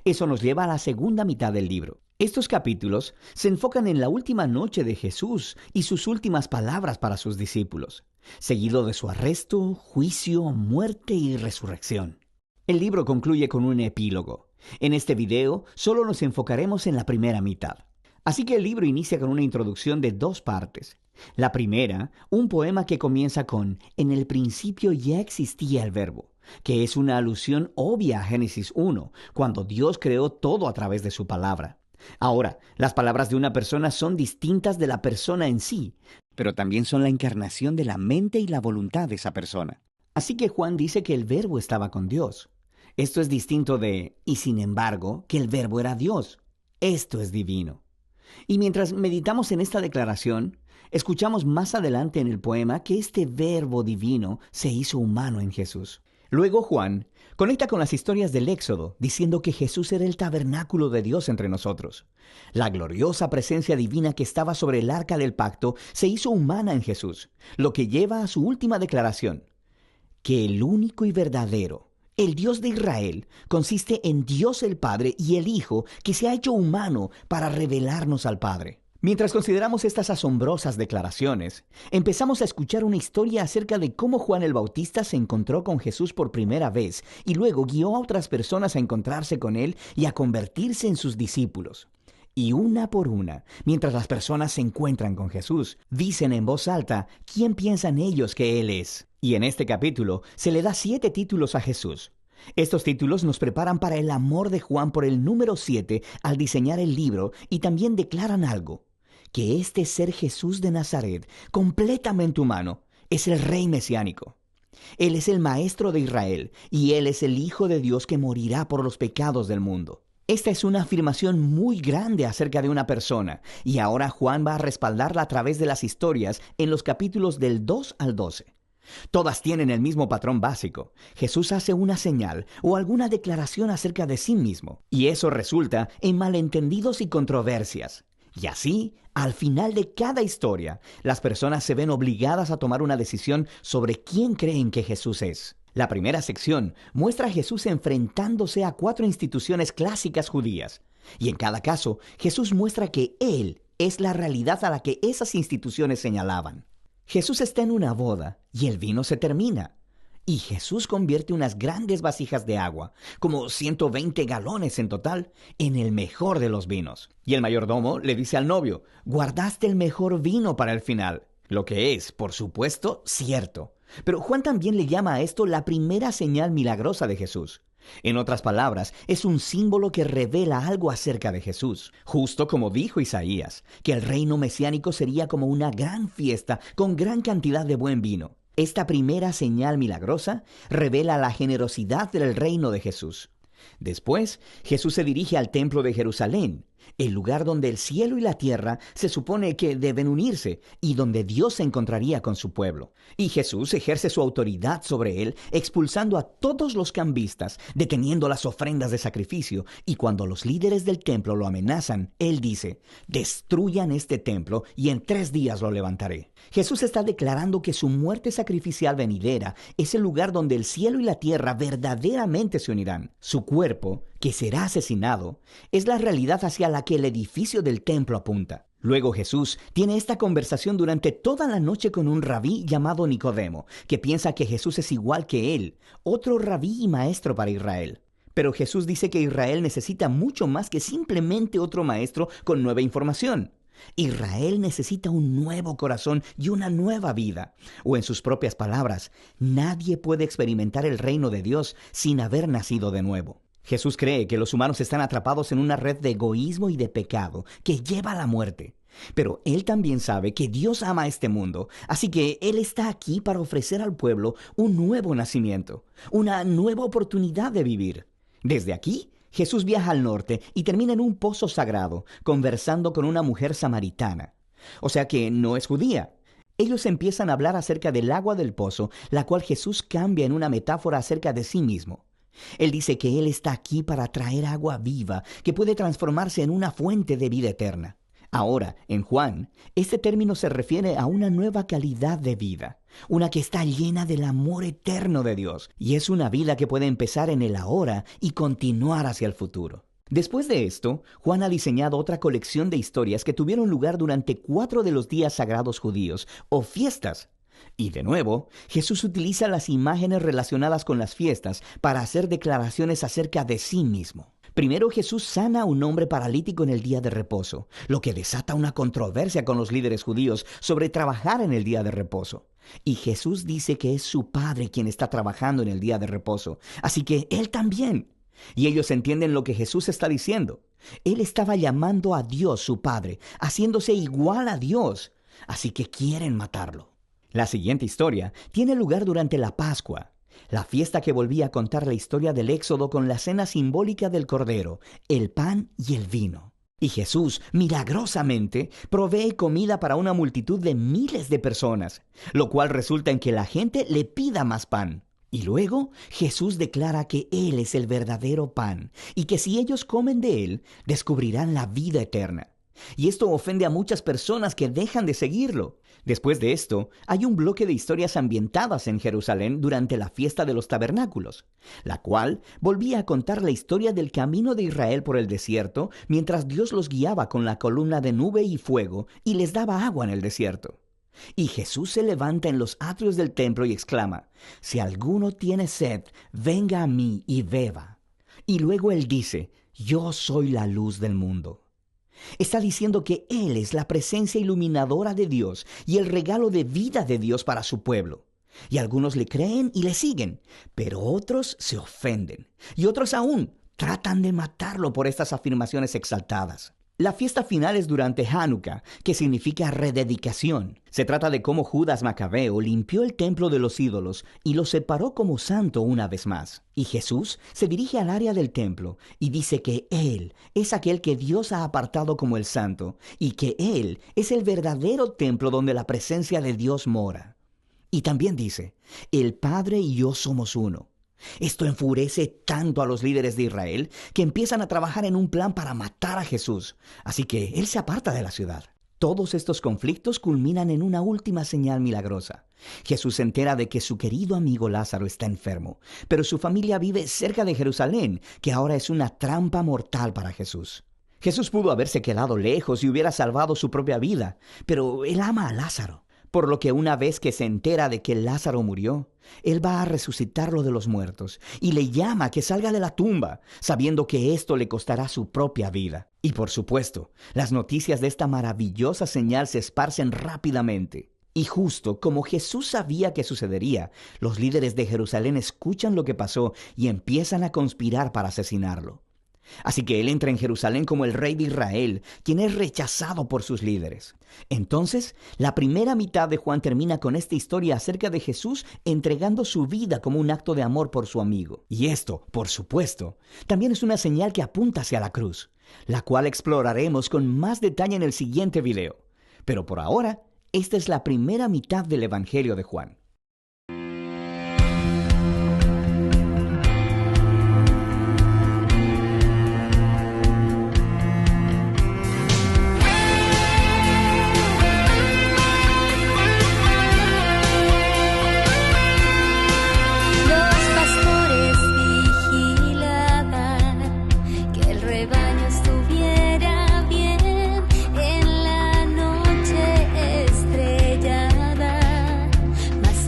Eso nos lleva a la segunda mitad del libro. Estos capítulos se enfocan en la última noche de Jesús y sus últimas palabras para sus discípulos, seguido de su arresto, juicio, muerte y resurrección. El libro concluye con un epílogo. En este video solo nos enfocaremos en la primera mitad. Así que el libro inicia con una introducción de 2 partes. La primera, un poema que comienza con «En el principio ya existía el verbo», que es una alusión obvia a Génesis 1, cuando Dios creó todo a través de su palabra. Ahora, las palabras de una persona son distintas de la persona en sí, pero también son la encarnación de la mente y la voluntad de esa persona. Así que Juan dice que el verbo estaba con Dios. Esto es distinto de, y sin embargo, que el verbo era Dios. Esto es divino. Y mientras meditamos en esta declaración, escuchamos más adelante en el poema que este verbo divino se hizo humano en Jesús. Luego Juan conecta con las historias del Éxodo, diciendo que Jesús era el tabernáculo de Dios entre nosotros. La gloriosa presencia divina que estaba sobre el arca del pacto se hizo humana en Jesús, lo que lleva a su última declaración, que el único y verdadero, el Dios de Israel, consiste en Dios el Padre y el Hijo que se ha hecho humano para revelarnos al Padre. Mientras consideramos estas asombrosas declaraciones, empezamos a escuchar una historia acerca de cómo Juan el Bautista se encontró con Jesús por primera vez y luego guió a otras personas a encontrarse con él y a convertirse en sus discípulos. Y una por una, mientras las personas se encuentran con Jesús, dicen en voz alta quién piensan ellos que Él es. Y en este capítulo se le da 7 títulos a Jesús. Estos títulos nos preparan para el amor de Juan por el número 7 al diseñar el libro y también declaran algo, que este ser Jesús de Nazaret, completamente humano, es el Rey mesiánico. Él es el Maestro de Israel y Él es el Hijo de Dios que morirá por los pecados del mundo. Esta es una afirmación muy grande acerca de una persona y ahora Juan va a respaldarla a través de las historias en los capítulos del 2 al 12. Todas tienen el mismo patrón básico. Jesús hace una señal o alguna declaración acerca de sí mismo, y eso resulta en malentendidos y controversias. Y así, al final de cada historia, las personas se ven obligadas a tomar una decisión sobre quién creen que Jesús es. La primera sección muestra a Jesús enfrentándose a 4 instituciones clásicas judías. Y en cada caso, Jesús muestra que Él es la realidad a la que esas instituciones señalaban. Jesús está en una boda y el vino se termina. Y Jesús convierte unas grandes vasijas de agua, como 120 galones en total, en el mejor de los vinos. Y el mayordomo le dice al novio, guardaste el mejor vino para el final. Lo que es, por supuesto, cierto. Pero Juan también le llama a esto la primera señal milagrosa de Jesús. En otras palabras, es un símbolo que revela algo acerca de Jesús, justo como dijo Isaías, que el reino mesiánico sería como una gran fiesta con gran cantidad de buen vino. Esta primera señal milagrosa revela la generosidad del reino de Jesús. Después, Jesús se dirige al templo de Jerusalén, el lugar donde el cielo y la tierra se supone que deben unirse y donde Dios se encontraría con su pueblo. Y Jesús ejerce su autoridad sobre él, expulsando a todos los cambistas, deteniendo las ofrendas de sacrificio, y cuando los líderes del templo lo amenazan, él dice, destruyan este templo y en 3 días lo levantaré. Jesús está declarando que su muerte sacrificial venidera es el lugar donde el cielo y la tierra verdaderamente se unirán. Su cuerpo, que será asesinado, es la realidad hacia la que el edificio del templo apunta. Luego Jesús tiene esta conversación durante toda la noche con un rabí llamado Nicodemo, que piensa que Jesús es igual que él, otro rabí y maestro para Israel. Pero Jesús dice que Israel necesita mucho más que simplemente otro maestro con nueva información. Israel necesita un nuevo corazón y una nueva vida. O en sus propias palabras, nadie puede experimentar el reino de Dios sin haber nacido de nuevo. Jesús cree que los humanos están atrapados en una red de egoísmo y de pecado que lleva a la muerte. Pero Él también sabe que Dios ama a este mundo, así que Él está aquí para ofrecer al pueblo un nuevo nacimiento, una nueva oportunidad de vivir. Desde aquí, Jesús viaja al norte y termina en un pozo sagrado, conversando con una mujer samaritana. O sea que no es judía. Ellos empiezan a hablar acerca del agua del pozo, la cual Jesús cambia en una metáfora acerca de sí mismo. Él dice que Él está aquí para traer agua viva que puede transformarse en una fuente de vida eterna. Ahora, en Juan, este término se refiere a una nueva calidad de vida, una que está llena del amor eterno de Dios, y es una vida que puede empezar en el ahora y continuar hacia el futuro. Después de esto, Juan ha diseñado otra colección de historias que tuvieron lugar durante 4 de los días sagrados judíos, o fiestas. Y de nuevo, Jesús utiliza las imágenes relacionadas con las fiestas para hacer declaraciones acerca de sí mismo. Primero, Jesús sana a un hombre paralítico en el día de reposo, lo que desata una controversia con los líderes judíos sobre trabajar en el día de reposo. Y Jesús dice que es su Padre quien está trabajando en el día de reposo, así que Él también. Y ellos entienden lo que Jesús está diciendo. Él estaba llamando a Dios su Padre, haciéndose igual a Dios, así que quieren matarlo. La siguiente historia tiene lugar durante la Pascua, la fiesta que volvía a contar la historia del Éxodo con la cena simbólica del Cordero, el pan y el vino. Y Jesús, milagrosamente, provee comida para una multitud de miles de personas, lo cual resulta en que la gente le pida más pan. Y luego Jesús declara que Él es el verdadero pan y que si ellos comen de Él, descubrirán la vida eterna. Y esto ofende a muchas personas que dejan de seguirlo. Después de esto, hay un bloque de historias ambientadas en Jerusalén durante la fiesta de los tabernáculos, la cual volvía a contar la historia del camino de Israel por el desierto mientras Dios los guiaba con la columna de nube y fuego y les daba agua en el desierto. Y Jesús se levanta en los atrios del templo y exclama, «Si alguno tiene sed, venga a mí y beba». Y luego Él dice, «Yo soy la luz del mundo». Está diciendo que Él es la presencia iluminadora de Dios y el regalo de vida de Dios para su pueblo. Y algunos le creen y le siguen, pero otros se ofenden. Y otros aún tratan de matarlo por estas afirmaciones exaltadas. La fiesta final es durante Hanukkah, que significa rededicación. Se trata de cómo Judas Macabeo limpió el templo de los ídolos y lo separó como santo una vez más. Y Jesús se dirige al área del templo y dice que Él es aquel que Dios ha apartado como el santo y que Él es el verdadero templo donde la presencia de Dios mora. Y también dice, el Padre y yo somos uno. Esto enfurece tanto a los líderes de Israel que empiezan a trabajar en un plan para matar a Jesús. Así que él se aparta de la ciudad. Todos estos conflictos culminan en una última señal milagrosa. Jesús se entera de que su querido amigo Lázaro está enfermo, pero su familia vive cerca de Jerusalén, que ahora es una trampa mortal para Jesús. Jesús pudo haberse quedado lejos y hubiera salvado su propia vida, pero él ama a Lázaro. Por lo que una vez que se entera de que Lázaro murió, él va a resucitarlo de los muertos y le llama a que salga de la tumba, sabiendo que esto le costará su propia vida. Y por supuesto, las noticias de esta maravillosa señal se esparcen rápidamente. Y justo como Jesús sabía que sucedería, los líderes de Jerusalén escuchan lo que pasó y empiezan a conspirar para asesinarlo. Así que él entra en Jerusalén como el rey de Israel, quien es rechazado por sus líderes. Entonces, la primera mitad de Juan termina con esta historia acerca de Jesús entregando su vida como un acto de amor por su amigo. Y esto, por supuesto, también es una señal que apunta hacia la cruz, la cual exploraremos con más detalle en el siguiente video. Pero por ahora, esta es la primera mitad del Evangelio de Juan.
Mas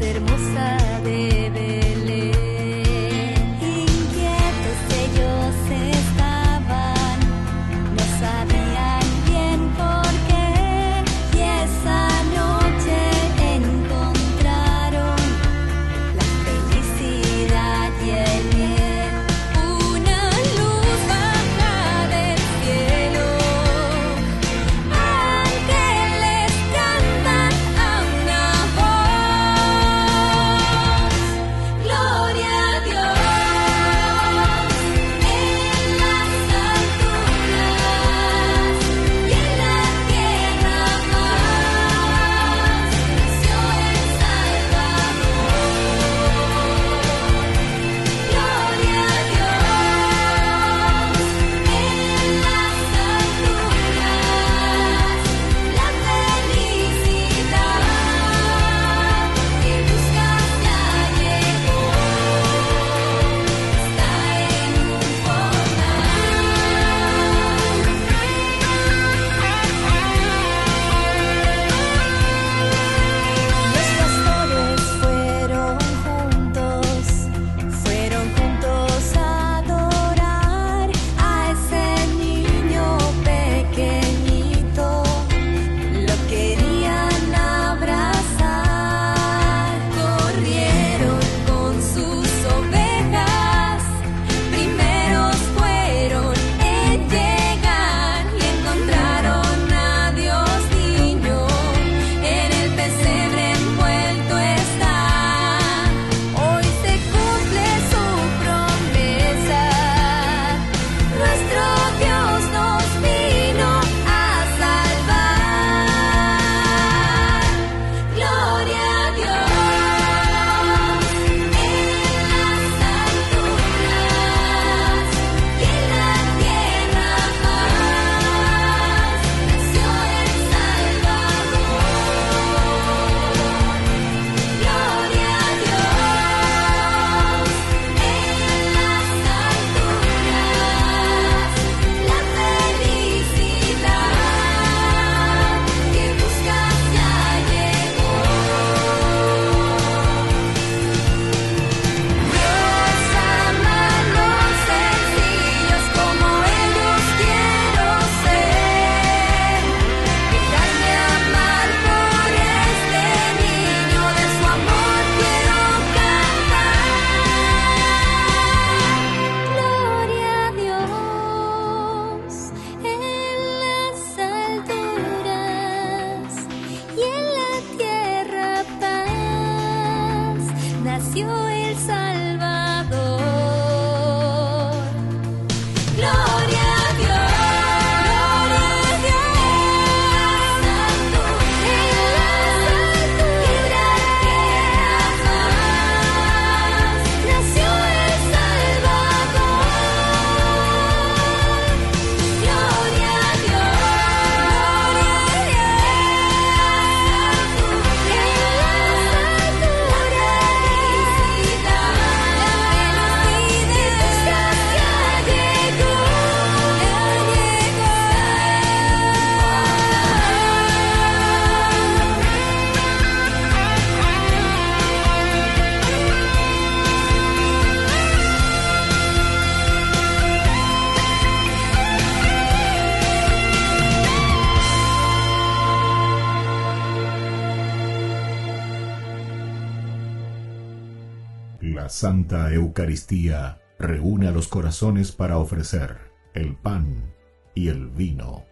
Santa Eucaristía reúne a los corazones para ofrecer el pan y el vino,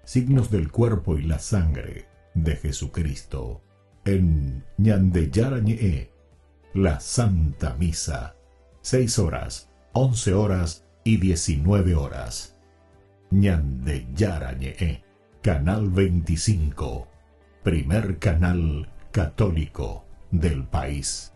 signos del cuerpo y la sangre de Jesucristo. En Ñandeyarañe, la Santa Misa, 6 horas, 11 horas y 19 horas. Ñandeyarañe, Canal 25, primer canal católico del país.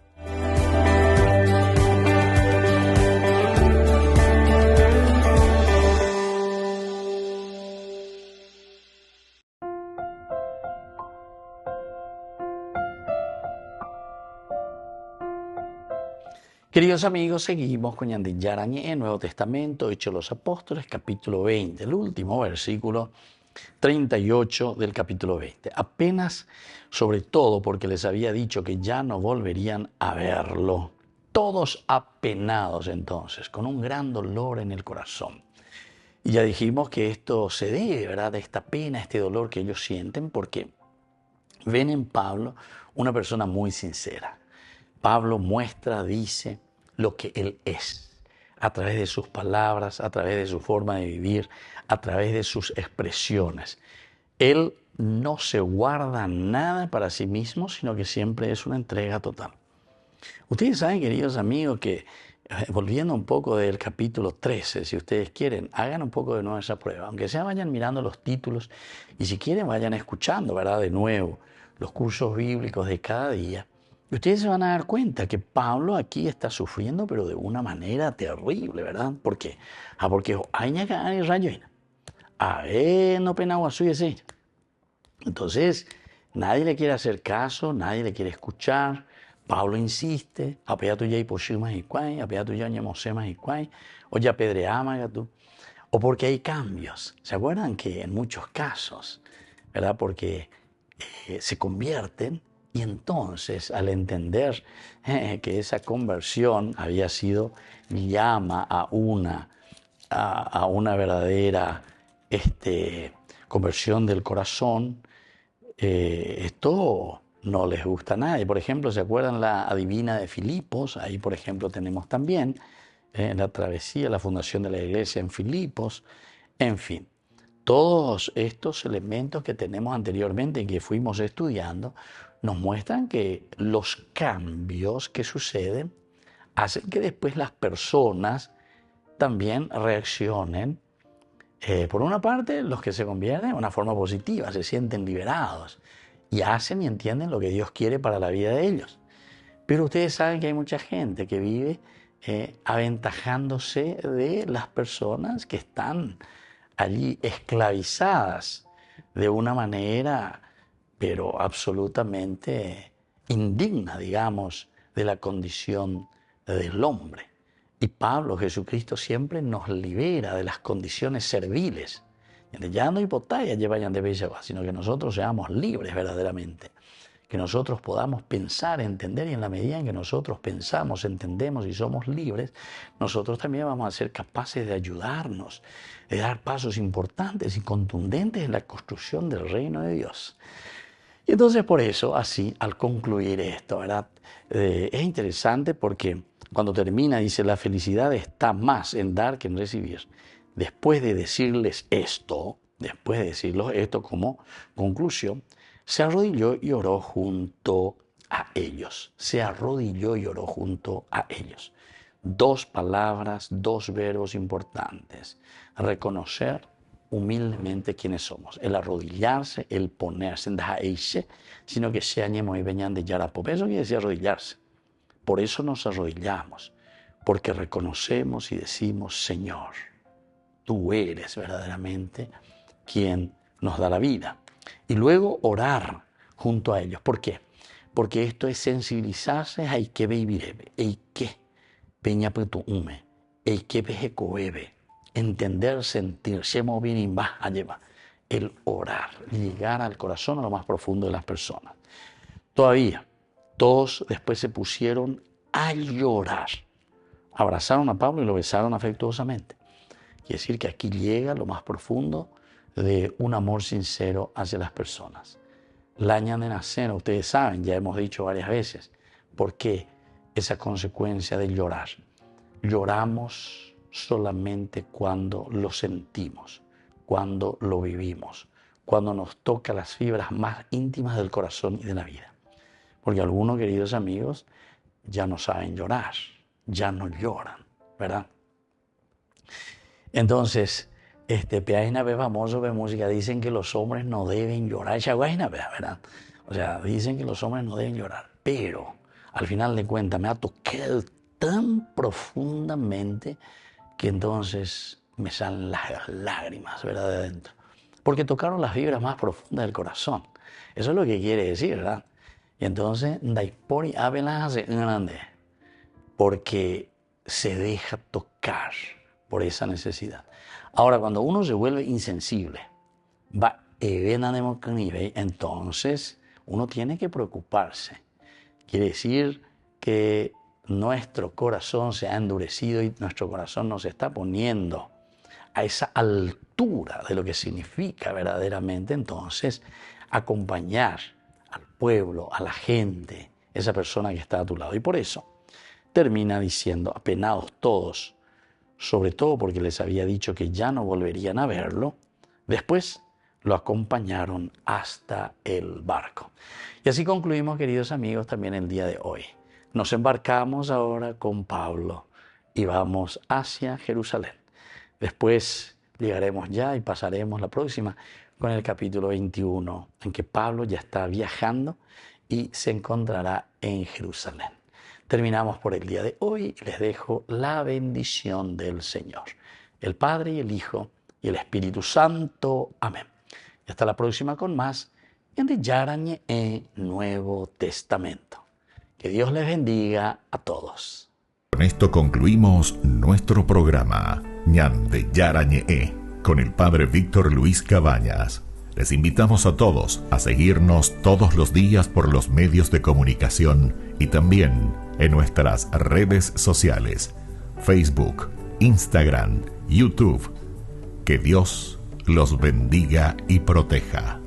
Queridos amigos, seguimos con Ñandeyarañe, Nuevo Testamento, Hechos de los Apóstoles, capítulo 20, el último versículo 38 del capítulo 20. Apenas, sobre todo porque les había dicho que ya no volverían a verlo. Todos apenados entonces, con un gran dolor en el corazón. Y ya dijimos que esto se debe, ¿verdad?, de esta pena, este dolor que ellos sienten, porque ven en Pablo una persona muy sincera. Pablo muestra, dice, lo que él es, a través de sus palabras, a través de su forma de vivir, a través de sus expresiones. Él no se guarda nada para sí mismo, sino que siempre es una entrega total. Ustedes saben, queridos amigos, que volviendo un poco del capítulo 13, si ustedes quieren, hagan un poco de nuevo esa prueba, aunque sea vayan mirando los títulos y si quieren vayan escuchando, ¿verdad?, de nuevo los cursos bíblicos de cada día. Y ustedes se van a dar cuenta que Pablo aquí está sufriendo, pero de una manera terrible, ¿verdad? ¿Por qué? Porque hay rayo. A ver, no pena ese. Entonces, nadie le quiere hacer caso, nadie le quiere escuchar. Pablo insiste, apea tu ya y poshima y cuay, apea tu ya ñemosema y cuay, o ya pedreama tú. O porque hay cambios. ¿Se acuerdan que en muchos casos, ¿verdad? Porque se convierten. Y entonces, al entender que esa conversión había sido llama a una verdadera conversión del corazón, esto no les gusta a nadie. Por ejemplo, ¿se acuerdan la adivina de Filipos? Ahí, por ejemplo, tenemos también la travesía, la fundación de la iglesia en Filipos. En fin, todos estos elementos que tenemos anteriormente y que fuimos estudiando nos muestran que los cambios que suceden hacen que después las personas también reaccionen. Por una parte, los que se convierten de una forma positiva, se sienten liberados y hacen y entienden lo que Dios quiere para la vida de ellos. Pero ustedes saben que hay mucha gente que vive aventajándose de las personas que están allí esclavizadas de una manera pero absolutamente indigna, digamos, de la condición del hombre. Y Pablo, Jesucristo, siempre nos libera de las condiciones serviles. Ya no hay batalla, sino que nosotros seamos libres verdaderamente. Que nosotros podamos pensar, entender, y en la medida en que nosotros pensamos, entendemos y somos libres, nosotros también vamos a ser capaces de ayudarnos, de dar pasos importantes y contundentes en la construcción del reino de Dios. Y entonces por eso, así, al concluir esto, ¿verdad? Es interesante porque cuando termina dice, la felicidad está más en dar que en recibir. Después de decirles esto, como conclusión, se arrodilló y oró junto a ellos. Se arrodilló y oró junto a ellos. Dos palabras, dos verbos importantes. Reconocer humildemente quiénes somos. El arrodillarse, el ponerse, sino que se añemo y venían de Yarapop. Eso quiere decir arrodillarse. Por eso nos arrodillamos, porque reconocemos y decimos, Señor, tú eres verdaderamente quien nos da la vida. Y luego orar junto a ellos. ¿Por qué? Porque esto es sensibilizarse a que vivir, que peña puto ume, que vejecoebe. Entender, sentir, el orar, llegar al corazón, a lo más profundo de las personas. Todavía, todos después se pusieron a llorar. Abrazaron a Pablo y lo besaron afectuosamente. Quiere decir que aquí llega lo más profundo de un amor sincero hacia las personas. La ñandenacena, ustedes saben, ya hemos dicho varias veces, ¿por qué esa consecuencia de llorar. Lloramos solamente cuando lo sentimos, cuando lo vivimos, cuando nos toca las fibras más íntimas del corazón y de la vida. Porque algunos, queridos amigos, ya no saben llorar, ya no lloran, ¿verdad? Entonces, Peaina ve famoso ve música, dicen que los hombres no deben llorar, ¿verdad? O sea, dicen que los hombres no deben llorar, pero al final de cuentas me ha tocado tan profundamente que entonces me salen las lágrimas, ¿verdad? De adentro. Porque tocaron las fibras más profundas del corazón. Eso es lo que quiere decir, ¿verdad? Y entonces, Daipori Avelas hace grande, porque se deja tocar por esa necesidad. Ahora, cuando uno se vuelve insensible, entonces uno tiene que preocuparse. Quiere decir que nuestro corazón se ha endurecido y nuestro corazón nos está poniendo a esa altura de lo que significa verdaderamente entonces acompañar al pueblo, a la gente, esa persona que está a tu lado. Y por eso termina diciendo, apenados todos, sobre todo porque les había dicho que ya no volverían a verlo, después lo acompañaron hasta el barco. Y así concluimos, queridos amigos, también el día de hoy. Nos embarcamos ahora con Pablo y vamos hacia Jerusalén. Después llegaremos ya y pasaremos la próxima con el capítulo 21, en que Pablo ya está viajando y se encontrará en Jerusalén. Terminamos por el día de hoy y les dejo la bendición del Señor, el Padre y el Hijo y el Espíritu Santo. Amén. Y hasta la próxima con más en el Yarañe Nuevo Testamento. Que Dios les bendiga a todos.
Con esto concluimos nuestro programa Ñande Yarañe con el Padre Víctor Luis Cabañas. Les invitamos a todos a seguirnos todos los días por los medios de comunicación y también en nuestras redes sociales, Facebook, Instagram, YouTube. Que Dios los bendiga y proteja.